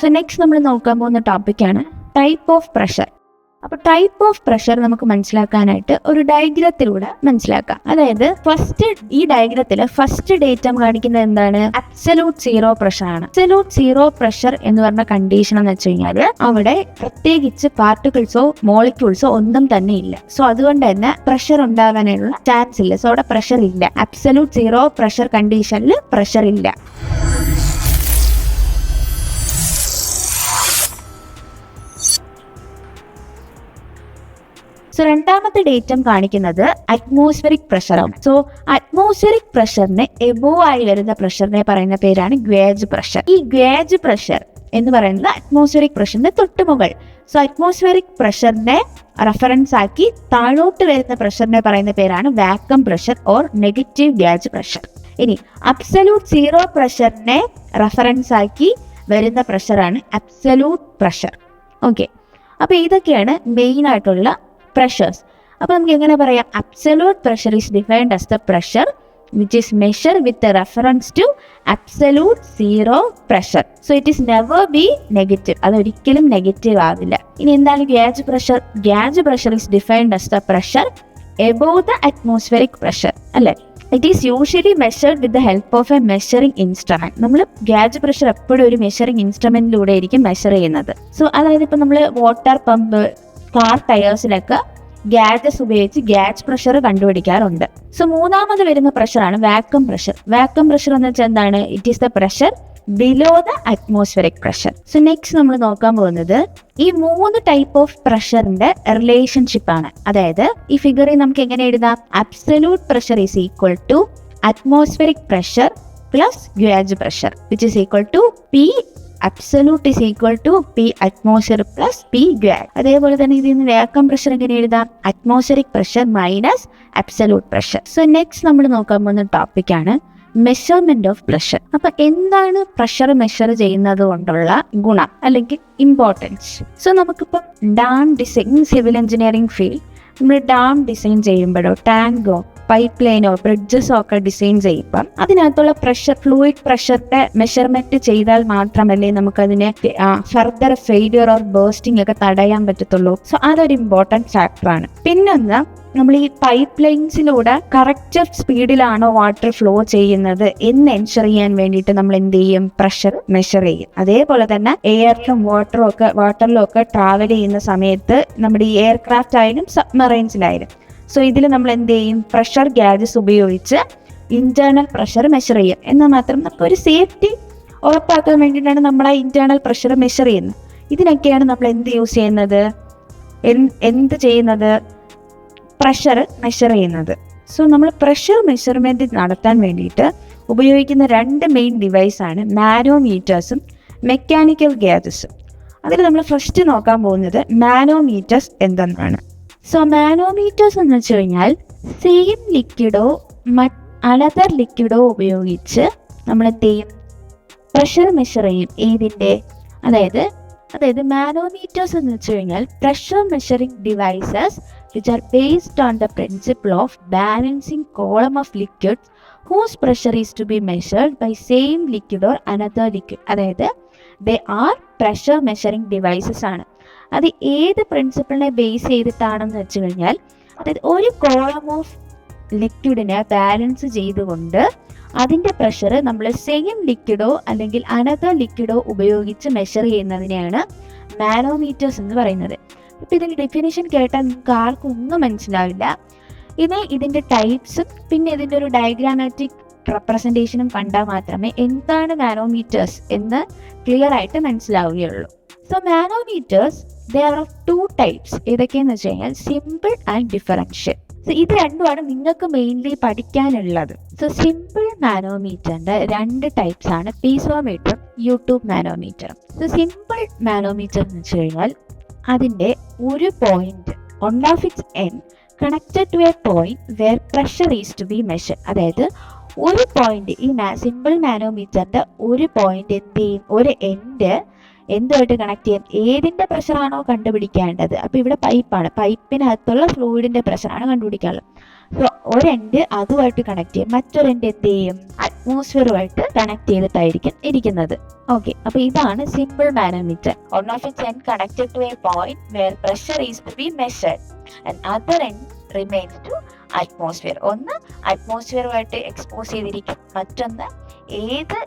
So next നമ്മൾ നോക്കാൻ പോകുന്ന ടോപ്പിക്കാണ് ടൈപ്പ് ഓഫ് പ്രഷർ. അപ്പോൾ ടൈപ്പ് ഓഫ് പ്രഷർ നമുക്ക് മനസ്സിലാക്കാനായിട്ട് ഒരു ഡയഗ്രത്തിലൂടെ മനസ്സിലാക്കാം. അതായത് ഈ ഡയഗ്രത്തിൽ ഫസ്റ്റ് ഡേറ്റം കാണിക്കുന്നത് എന്താണ്? അബ്സല്യൂട്ട് സീറോ പ്രഷർ ആണ്. അബ്സല്യൂട്ട് സീറോ പ്രഷർ എന്ന് പറഞ്ഞ കണ്ടീഷൻ എന്ന് വെച്ച് കഴിഞ്ഞാൽ അവിടെ പ്രത്യേകിച്ച് പാർട്ടിക്കിൾസോ മോളിക്യൂൾസോ ഒന്നും തന്നെ ഇല്ല. സോ അതുകൊണ്ട് തന്നെ പ്രഷർ ഉണ്ടാകാനുള്ള ചാൻസ് ഇല്ല. സോ അവിടെ പ്രഷർ ഇല്ല. അബ്സല്യൂട്ട് സീറോ പ്രഷർ കണ്ടീഷനിൽ പ്രഷർ ഇല്ല. സോ രണ്ടാമത്തെ ഡേറ്റം കാണിക്കുന്നത് അറ്റ്മോസ്ഫിയറിക് പ്രഷറാണ്. സോ അറ്റ്മോസ്ഫിയറിക് പ്രഷറിന് എബോവ് ആയി വരുന്ന പ്രഷറിനെ പറയുന്ന പേരാണ് ഗേജ് പ്രഷർ. ഈ ഗേജ് പ്രഷർ എന്ന് പറയുന്നത് അറ്റ്മോസ്ഫിയറിക് പ്രഷറിന്റെ തൊട്ടുമുകൾ. സോ അറ്റ്മോസ്ഫിയറിക് പ്രഷറിനെ റെഫറൻസ് ആക്കി താഴോട്ട് വരുന്ന പ്രഷറിനെ പറയുന്ന പേരാണ് vacuum pressure or negative gauge pressure. ഇനി അബ്സല്യൂട്ട് സീറോ പ്രഷറിനെ റെഫറൻസ് ആക്കി വരുന്ന പ്രഷറാണ് അബ്സല്യൂട്ട് പ്രഷർ. ഓക്കെ, അപ്പൊ ഇതൊക്കെയാണ് മെയിൻ ആയിട്ടുള്ള pressures. അപ്പോൾ നമുക്ക് എങ്ങനെ പറയാം? absolute pressure is defined as the pressure which is measured with the reference to absolute zero pressure. So it is never be negative. അത് ഒരിക്കലും നെഗറ്റീവ് ആവില്ല. ഇനി എന്താണ് gauge pressure? Gauge pressure is defined as the pressure above the atmospheric pressure. അല്ലേ? It is usually measured with the help of a measuring instrument. നമ്മൾ gauge pressure എപ്പോഴും ഒരു measuring ഇൻസ്ട്രുമെന്റിലൂടെ ആയിരിക്കും മെഷർ ചെയ്യുന്നത്. സോ അതായത് ഇപ്പം നമ്മൾ വാട്ടർ പമ്പ്, കാർ ടയേഴ്സിലൊക്കെ ഗാജസ് ഉപയോഗിച്ച് ഗേജ് പ്രഷർ കണ്ടുപിടിക്കാറുണ്ട്. സോ മൂന്നാമത് വരുന്ന പ്രഷറാണ് വാക്വം പ്രഷർ. വാക്വം പ്രഷർ എന്ന് വെച്ചാൽ എന്താണ്? It is the pressure below the atmospheric pressure. So next നമ്മൾ നോക്കാൻ പോകുന്നത് ഈ 3 ടൈപ്പ് ഓഫ് പ്രഷറിന്റെ റിലേഷൻഷിപ്പ് ആണ്. അതായത് ഈ ഫിഗറിൽ നമുക്ക് എങ്ങനെ എഴുതാം? Absolute pressure is equal to atmospheric pressure plus gauge pressure which is equal to P absolute is equal to P atmosphere plus P gauge. അതേപോലെ തന്നെ ഇതിന് വാക്വം പ്രഷർ എങ്ങനെ എഴുതാം? Atmospheric pressure minus absolute pressure. So next നമ്മൾ നോക്കാൻ പോകുന്ന ടോപ്പിക്കാണ് measurement of pressure. അപ്പൊ എന്താണ് പ്രഷർ മെഷർ ചെയ്യുന്നത് കൊണ്ടുള്ള ഗുണം അല്ലെങ്കിൽ ഇമ്പോർട്ടൻസ്? സോ നമുക്കിപ്പം dam design, civil engineering field, നമ്മൾ ഡാം ഡിസൈൻ ചെയ്യുമ്പോഴോ ടാങ്കോ പൈപ്പ് ലൈനോ ബ്രിഡ്ജസോ ഒക്കെ ഡിസൈൻ ചെയ്യുമ്പം അതിനകത്തുള്ള പ്രഷർ, ഫ്ലൂയിഡ് പ്രഷറിന്റെ മെഷർമെന്റ് ചെയ്താൽ മാത്രമല്ലേ നമുക്കതിനെ ഫർദർ ഫെയിലിയർ ഓർ ബേസ്റ്റിംഗ് ഒക്കെ തടയാൻ പറ്റത്തുള്ളൂ. സോ അതൊരു ഇമ്പോർട്ടൻറ്റ് ഫാക്ടറാണ്. പിന്നൊന്ന്, നമ്മൾ ഈ പൈപ്പ് ലൈൻസിലൂടെ കറക്റ്റ് സ്പീഡിലാണോ വാട്ടർ ഫ്ലോ ചെയ്യുന്നത് എന്ന് എൻഷർ ചെയ്യാൻ വേണ്ടിയിട്ട് നമ്മൾ എന്ത് ചെയ്യും? പ്രഷർ മെഷർ ചെയ്യും. അതേപോലെ തന്നെ എയറിലും വാട്ടറിലും ഒക്കെ ട്രാവൽ ചെയ്യുന്ന സമയത്ത് നമ്മുടെ ഈ എയർക്രാഫ്റ്റ് ആയാലും സബ്മറൈൻസിലായാലും സോ ഇതിൽ നമ്മൾ എന്ത് ചെയ്യും? പ്രഷർ ഗാജസ് ഉപയോഗിച്ച് ഇന്റേണൽ പ്രഷർ മെഷർ ചെയ്യും. എന്നാൽ മാത്രം നമുക്കൊരു സേഫ്റ്റി ഉറപ്പാക്കാൻ വേണ്ടിയിട്ടാണ് നമ്മൾ ആ ഇന്റേണൽ പ്രഷർ മെഷർ ചെയ്യുന്നത്. ഇതിനൊക്കെയാണ് നമ്മൾ എന്ത് യൂസ് ചെയ്യുന്നത്? പ്രഷർ മെഷർ ചെയ്യുന്നത്. സോ നമ്മൾ പ്രഷർ മെഷർമെന്റ് നടത്താൻ വേണ്ടിയിട്ട് ഉപയോഗിക്കുന്ന 2 മെയിൻ ഡിവൈസാണ് മാനോമീറ്റേഴ്സും മെക്കാനിക്കൽ ഗേജസും. അതിൽ നമ്മൾ ഫസ്റ്റ് നോക്കാൻ പോകുന്നത് മാനോമീറ്റേഴ്സ് എന്തെന്നാണ്. സോ മാനോമീറ്റേഴ്സ് എന്ന് വെച്ച് കഴിഞ്ഞാൽ സെയിം ലിക്വിഡോ അനദർ ലിക്വിഡോ ഉപയോഗിച്ച് നമ്മൾ എന്ത് ചെയ്യും? പ്രഷർ മെഷർ ചെയ്യും. ഏതിൻ്റെ? അതായത് മാനോമീറ്റേഴ്സ് എന്ന് വെച്ച് കഴിഞ്ഞാൽ pressure measuring devices which are based on the principle of balancing column of liquids whose pressure is to be measured by same liquid or another liquid. അതായത് they are pressure measuring devices ആണ്. അത് ഏത് പ്രിൻസിപ്പിളിനെ base ചെയ്തിട്ടാണെന്ന് വെച്ച് കഴിഞ്ഞാൽ, അതായത് ഒരു column of ലിക്വിഡിനെ balance ചെയ്തുകൊണ്ട് അതിൻ്റെ പ്രഷർ നമ്മൾ സെയിം ലിക്വിഡോ അല്ലെങ്കിൽ അനദർ ലിക്വിഡോ ഉപയോഗിച്ച് മെഷർ ചെയ്യുന്നതിനെയാണ് മാനോമീറ്റേഴ്സ് എന്ന് പറയുന്നത്. ഇപ്പം ഇതിൻ്റെ ഡെഫിനേഷൻ കേട്ടാൽ നിങ്ങൾക്ക് ആർക്കും ഒന്നും മനസ്സിലാവില്ല. ഇതിൻ്റെ ടൈപ്സും പിന്നെ ഇതിൻ്റെ ഒരു ഡയഗ്രാമാറ്റിക് റെപ്രസെൻറ്റേഷനും കണ്ടാൽ മാത്രമേ എന്താണ് മാനോമീറ്റേഴ്സ് എന്ന് ക്ലിയർ ആയിട്ട് മനസ്സിലാവുകയുള്ളൂ. So manometers there are 2 types. ഏതൊക്കെയെന്ന് വെച്ച് കഴിഞ്ഞാൽ സിമ്പിൾ ആൻഡ് ഡിഫറൻഷ്യൽ. സോ ഇത് രണ്ടുമാണ് നിങ്ങൾക്ക് മെയിൻലി പഠിക്കാനുള്ളത്. സോ സിമ്പിൾ മാനോമീറ്ററിന്റെ 2 ടൈപ്സ് ആണ് പീസോമീറ്ററും യൂട്യൂബ് മാനോമീറ്ററും. സോ സിമ്പിൾ മാനോമീറ്റർ എന്ന് വെച്ച് കഴിഞ്ഞാൽ അതിൻ്റെ ഒരു point of its end connected to a point where pressure is to be measure. അതായത് ഒരു പോയിന്റ്, ഈ സിമ്പിൾ മാനോമീറ്ററിന്റെ ഒരു പോയിന്റ് എന്ത് ചെയ്യും? ഒരു എൻഡ് എന്തുമായിട്ട് കണക്ട് ചെയ്യാം? ഏതിൻ്റെ പ്രഷറാണോ കണ്ടുപിടിക്കേണ്ടത്. അപ്പോൾ ഇവിടെ പൈപ്പാണ്, പൈപ്പിനകത്തുള്ള ഫ്ലൂയിഡിൻ്റെ പ്രഷറാണ് കണ്ടുപിടിക്കാനുള്ളത്. സോ ഒരു എൻഡ് അതുമായിട്ട് കണക്ട് ചെയ്യും, മറ്റൊരു എൻഡ് എന്ത് ചെയ്യും, അറ്റ്മോസ്ഫിയറുമായിട്ട് കണക്ട് ചെയ്തിട്ടായിരിക്കും ഇരിക്കുന്നത്. ഓക്കെ, അപ്പൊ ഇതാണ് simple manometer. One of its end connected to a point where pressure is to be measured and other end remains to atmosphere. ഒന്ന് അറ്റ്മോസ്ഫിയറുമായിട്ട് എക്സ്പോസ് ചെയ്തിരിക്കും, മറ്റൊന്ന് ഏത്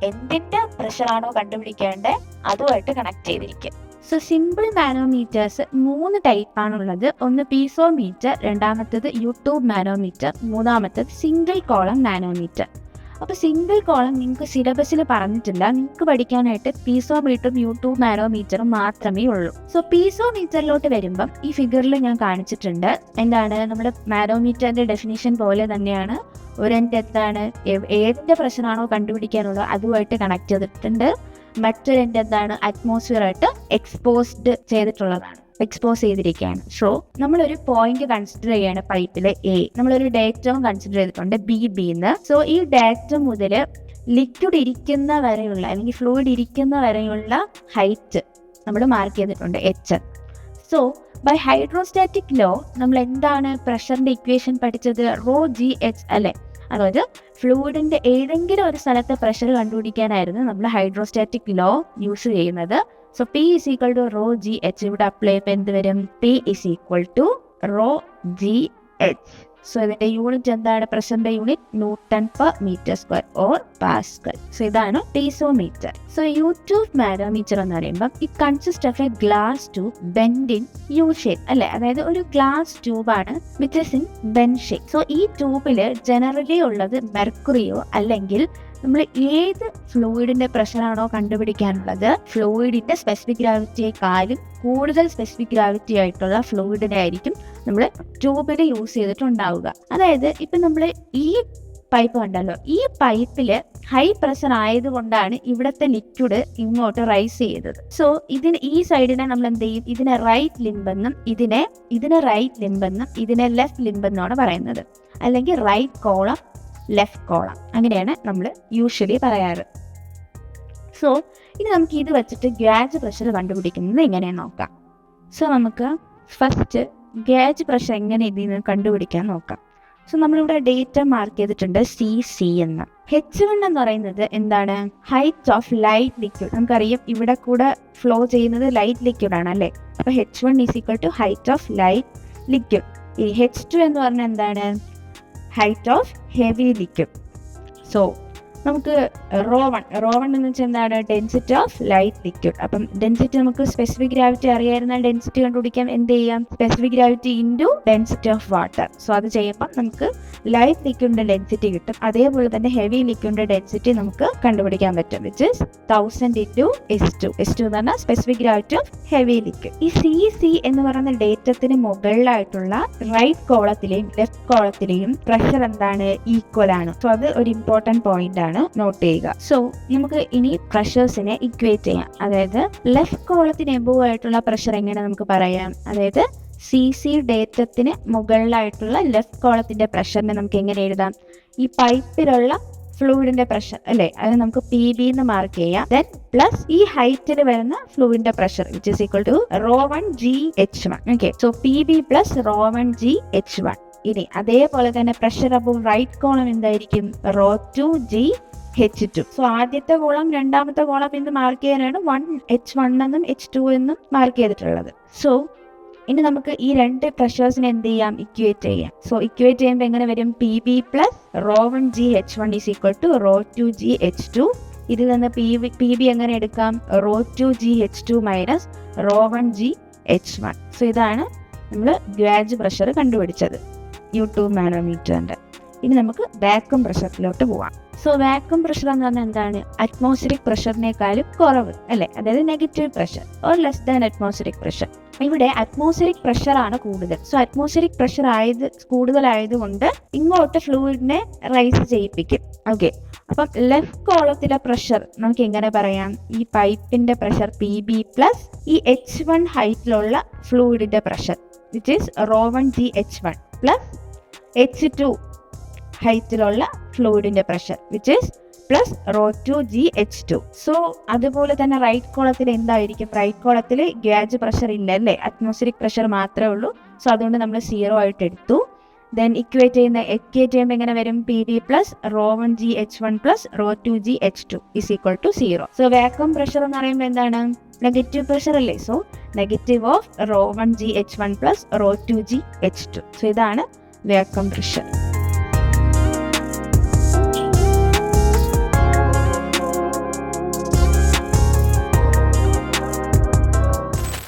എന്തിന്റെ പ്രഷറാണോ കണ്ടുപിടിക്കേണ്ടത് അതുമായിട്ട് കണക്ട് ചെയ്തിരിക്കും. So simple manometers 3 ടൈപ്പാണുള്ളത്. ഒന്ന് പീസോമീറ്റർ, രണ്ടാമത്തേത് യൂട്യൂബ് മാനോമീറ്റർ, മൂന്നാമത്തേത് സിംഗിൾ കോളം മാനോമീറ്റർ. അപ്പോൾ സിംഗിൾ കോളം നിങ്ങൾക്ക് സിലബസിൽ പറഞ്ഞിട്ടില്ല, നിങ്ങൾക്ക് പഠിക്കാനായിട്ട് പീസോമീറ്ററും യൂട്യൂബ് മാനോമീറ്ററും മാത്രമേ ഉള്ളൂ. സോ പീസോമീറ്ററിലോട്ട് വരുമ്പം ഈ ഫിഗറിൽ ഞാൻ കാണിച്ചിട്ടുണ്ട്. എന്താണ്, നമ്മുടെ മാനോമീറ്ററിന്റെ ഡെഫിനിഷൻ പോലെ തന്നെയാണ്. ഒരു എൻഡ് എന്താണ്, ഏതിന്റെ പ്രഷറാണോ കണ്ടുപിടിക്കാനുള്ളത് അതുമായിട്ട് കണക്ട് ചെയ്തിട്ടുണ്ട്. മറ്റൊരു എൻഡ് എന്താണ്, അറ്റ്മോസ്ഫിയറായിട്ട് എക്സ്പോസ് ചെയ്തിരിക്കുകയാണ്. സോ നമ്മളൊരു പോയിന്റ് കൺസിഡർ ചെയ്യാണ് പൈപ്പിലെ എ, നമ്മളൊരു ഡാറ്റം കൺസിഡർ ചെയ്തിട്ടുണ്ട് ബി എന്ന്. സോ ഈ ഡാറ്റം മുതൽ ലിക്വിഡ് ഇരിക്കുന്ന വരെയുള്ള അല്ലെങ്കിൽ ഫ്ലൂയിഡ് ഇരിക്കുന്ന വരെയുള്ള ഹൈറ്റ് നമ്മൾ മാർക്ക് ചെയ്തിട്ടുണ്ട് h. So by hydrostatic law നമ്മൾ എന്താണ് പ്രഷറിന്റെ ഇക്വേഷൻ പഠിച്ചത്, ρgh അല്ലെ. അതായത് ഫ്ലൂയിഡിന്റെ ഏതെങ്കിലും ഒരു സ്ഥലത്തെ പ്രഷർ കണ്ടുപിടിക്കാനായിരുന്നു നമ്മൾ ഹൈഡ്രോസ്റ്റാറ്റിക് ലോ യൂസ് ചെയ്യുന്നത്. So P is equal to ρgh ഇവിടെ അപ്ലൈ ചെയ്യുമ്പോൾ എന്ത് വരും, P is equal to ρgh. So ഇതിന്റെ യൂണിറ്റ് എന്താണ്, പ്രഷറിന്റെ unit Newton/m² or pascal. So ഇതാണ് പീസോമീറ്റർ. സോ യൂട്യൂബ് മാനോമീറ്റർ എന്ന് പറയുമ്പോൾ it consist of a glass tube bend in U shape അല്ലെ. അതായത് ഒരു ഗ്ലാസ് ട്യൂബാണ് which is in bend shape. So ഈ ട്യൂബില് ജനറലി ഉള്ളത് മെർക്കുറിയോ അല്ലെങ്കിൽ നമ്മൾ ഏത് ഫ്ലൂയിഡിന്റെ പ്രഷറാണോ കണ്ടുപിടിക്കാനുള്ളത്, ഫ്ലൂയിഡിന്റെ സ്പെസിഫിക് ഗ്രാവിറ്റിയെക്കാളും കൂടുതൽ സ്പെസിഫിക് ഗ്രാവിറ്റി ആയിട്ടുള്ള ഫ്ലൂയിഡിനെ ആയിരിക്കും നമ്മൾ ട്യൂബിൽ യൂസ് ചെയ്തിട്ടുണ്ടാവുക. അതായത് ഇപ്പം നമ്മൾ ഈ പൈപ്പ് കണ്ടല്ലോ, ഈ പൈപ്പില് ഹൈ പ്രഷർ ആയതുകൊണ്ടാണ് ഇവിടുത്തെ ലിക്വിഡ് ഇങ്ങോട്ട് റൈസ് ചെയ്തത്. സോ ഈ സൈഡിനെ നമ്മൾ എന്ത് ചെയ്യും, ഇതിനെ റൈറ്റ് ലിംബെന്നും ഇതിനെ റൈറ്റ് ലിംബെന്നും ഇതിനെ ലെഫ്റ്റ് ലിംബെന്നാണ് പറയുന്നത്, അല്ലെങ്കിൽ റൈറ്റ് കോളം ലെഫ്റ്റ് കോളം, അങ്ങനെയാണ് നമ്മൾ യൂഷ്വലി പറയാറ്. സോ ഇനി നമുക്ക് ഇത് വെച്ചിട്ട് ഗേജ് പ്രഷർ കണ്ടുപിടിക്കുന്നത് എങ്ങനെയാണെന്ന് നോക്കാം. സോ നമുക്ക് ഫസ്റ്റ് ഗേജ് പ്രഷർ എങ്ങനെ ഇതിൽ നിന്ന് കണ്ടുപിടിക്കാൻ നോക്കാം. സോ നമ്മളിവിടെ ഡേറ്റ മാർക്ക് ചെയ്തിട്ടുണ്ട് CC എന്ന്. H1 എന്ന് പറയുന്നത് എന്താണ്, ഹൈറ്റ് ഓഫ് ലൈറ്റ് ലിക്വിഡ്. നമുക്കറിയാം ഇവിടെ കൂടെ ഫ്ലോ ചെയ്യുന്നത് ലൈറ്റ് ലിക്വിഡ് ആണ് അല്ലേ. അപ്പൊ H1 is equal to height of light liquid. ഈ H2 എന്ന് പറഞ്ഞാൽ എന്താണ്, height of heavy liquid. So നമുക്ക് റോ1 എന്ന് വെച്ചാൽ എന്താണ്, ഡെൻസിറ്റി ഓഫ് ലൈറ്റ് ലിക്വിഡ്. അപ്പം ഡെൻസിറ്റി നമുക്ക് സ്പെസിഫിക് ഗ്രാവിറ്റി അറിയായിരുന്നാൽ ഡെൻസിറ്റി കണ്ടുപിടിക്കാൻ എന്ത് ചെയ്യാം, specific gravity into density of water. So അത് ചെയ്യുമ്പോൾ നമുക്ക് ലൈറ്റ് ലിക്വിഡിന്റെ ഡെൻസിറ്റി കിട്ടും. അതേപോലെ തന്നെ ഹെവി ലിക്വിഡിന്റെ ഡെൻസിറ്റി നമുക്ക് കണ്ടുപിടിക്കാൻ പറ്റും, വിച്ച് ഇസ് 1000 ഇൻറ്റു S2 എന്ന് പറഞ്ഞാൽ specific gravity of heavy liquid. ഈ CC എന്ന് പറയുന്ന ഡേറ്റത്തിന് മുകളിലായിട്ടുള്ള റൈറ്റ് കോളത്തിലെയും ലെഫ്റ്റ് കോളത്തിലെയും പ്രഷർ എന്താണ്, ഈക്വൽ ആണ്. സോ അത് ഒരു ഇമ്പോർട്ടന്റ് പോയിന്റ് ആണ്, നോട്ട് ചെയ്യുക. സോ നമുക്ക് ഇനി പ്രഷേഴ്സിനെ ഇക്വേറ്റ് ചെയ്യാം. അതായത് ലെഫ്റ്റ് കോളത്തിന് എബോവ് ആയിട്ടുള്ള പ്രഷർ എങ്ങനെ നമുക്ക് പറയാം, അതായത് CC ഡേറ്റത്തിന് മുകളിലായിട്ടുള്ള ലെഫ്റ്റ് കോളത്തിന്റെ പ്രഷറിനെ നമുക്ക് എങ്ങനെ എഴുതാം, ഈ പൈപ്പിലുള്ള ഫ്ലൂയിഡിന്റെ പ്രഷർ അല്ലെ, അത് നമുക്ക് PB എന്ന് മാർക്ക് ചെയ്യാം. ദെൻ പ്ലസ് ഈ ഹൈറ്റിൽ വരുന്ന ഫ്ലൂയിഡിന്റെ pressure which is equal to ρ1gh1. Okay, so PB plus ρ1gh1. ഇനി അതേപോലെ തന്നെ പ്രഷർ അബോവ് റൈറ്റ് കോളം എന്തായിരിക്കും, ρ2gh2. സോ ആദ്യത്തെ കോളം രണ്ടാമത്തെ കോളം എന്ന് മാർക്ക് ചെയ്യാനാണ് H1 എന്നും H2 എന്നും മാർക്ക് ചെയ്തിട്ടുള്ളത്. സോ ഇനി നമുക്ക് ഈ രണ്ട് പ്രഷേഴ്സിനെ എന്ത് ചെയ്യാം, ഇക്വേറ്റ് ചെയ്യാം. സോ ഇക്വേറ്റ് ചെയ്യുമ്പോൾ എങ്ങനെ വരും, PB plus ρ1gh1 is equal to ρ2gh2. ഇതിൽ നിന്ന് PB എങ്ങനെ എടുക്കാം, ρ2gh2 മൈനസ് ρ1gh1. സോ ഇതാണ് നമ്മൾ ഗേജ് പ്രഷർ കണ്ടുപിടിച്ചത് യൂട്യൂബ് മാനോമീറ്ററിന്റെ. ഇനി നമുക്ക് വാക്വം പ്രഷറിലോട്ട് പോവാം. സോ വാക്വം പ്രഷർ എന്ന് പറഞ്ഞാൽ എന്താണ്, അറ്റ്മോസ്ഫിയറിക് പ്രഷറിനേക്കാളും കുറവ് അല്ലെ, അതായത് negative pressure or less than atmospheric pressure. ഇവിടെ അറ്റ്മോസ്ഫിയറിക് പ്രഷർ ആണ് കൂടുതൽ. സോ അറ്റ്മോസ്ഫിയറിക് പ്രഷർ കൂടുതലായതുകൊണ്ട് ഇങ്ങോട്ട് ഫ്ലൂയിഡിനെ റൈസ് ചെയ്യിപ്പിക്കും. ഓക്കെ, അപ്പം ലെഫ്റ്റ് കോളത്തിലെ പ്രഷർ നമുക്ക് എങ്ങനെ പറയാം, ഈ പൈപ്പിന്റെ പ്രഷർ PB പ്ലസ് ഈ H1 ഹൈറ്റിലുള്ള ഫ്ലൂയിഡിന്റെ pressure which is ρ1gh1 plus H2 ഹൈറ്റിലുള്ള ഫ്ലൂയിഡിന്റെ pressure which is plus ρ2gh2. So അതുപോലെ തന്നെ റൈറ്റ് കോളത്തിൽ എന്തായിരിക്കും, റൈറ്റ് കോളത്തിൽ ഗേജ് പ്രഷർ ഇല്ല അല്ലേ, അറ്റ്മോസ്ഫിയറിക് പ്രഷർ മാത്രമേ ഉള്ളൂ. സോ അതുകൊണ്ട് നമ്മൾ 0 ആയിട്ട് എടുത്തു. ദെൻ equate ചെയ്യുമ്പോൾ എങ്ങനെ വരും? PD plus ρ1gH1 plus ρ2gH2 is equal to 0. So vacuum pressure എന്ന് പറയുമ്പോൾ എന്താണ്? നെഗറ്റീവ് പ്രഷർ അല്ലേ? So negative of ρ1gH1 plus ρ2gH2. So ഇതാണ് വാക്വം പ്രഷർ.